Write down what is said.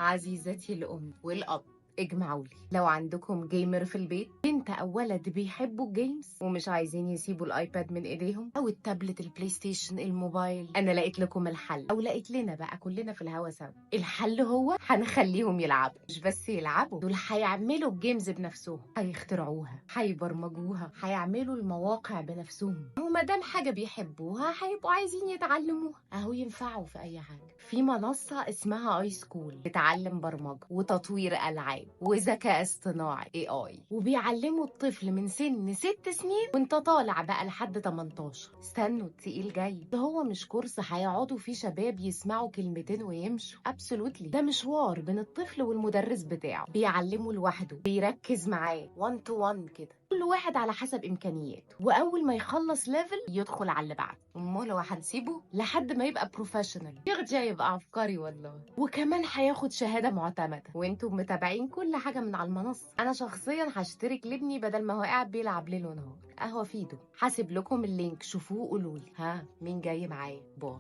عزيزتي الأم والأب، اجمعوا لي لو عندكم جيمر في البيت، بنت أو ولد بيحبوا الجيمز ومش عايزين يسيبوا الآيباد من إيديهم أو التابلت، البلاي ستيشن، الموبايل. أنا لقيت لكم الحل، أو لقيت لنا بقى كلنا في الهوا سوا. الحل هو هنخليهم يلعبوا، مش بس يلعبوا، دول هيعملوا الجيمز بنفسهم، هيخترعوها، هيبرمجوها، هيعملوا المواقع بنفسهم. وما دام حاجة بيحبوها هيبقوا عايزين يتعلموها، أهو ينفعوا في أي حاجة. في منصة اسمها اي سكول بتعلم برمجة وتطوير ألعاب وذكاء اصطناعي AI، وبيعلموا الطفل من سن 6 سنين وانت طالع بقى لحد 18. استنوا، التقيل جاي. ده هو مش كورس هيقعدوا فيه شباب يسمعوا كلمتين ويمشوا، ابسولوتلي. ده مشوار بين الطفل والمدرس بتاعه، بيعلمه لوحده، بيركز معاه 1 to 1 كده، كل واحد على حسب امكانياته. واول ما يخلص ليفل يدخل على اللي بعده. امال لو هنسيبه لحد ما يبقى بروفيشنال يرجع يبقى عبقري والله. وكمان هياخد شهاده معتمده، وانتم متابعين كل حاجه من على المنصه. انا شخصيا هشترك لابني بدل ما هو قاعد بيلعب ليل ونهار. قهوه فيدو، هسيب لكم اللينك، شوفوه وقولوا لي ها مين جاي معايا. باي.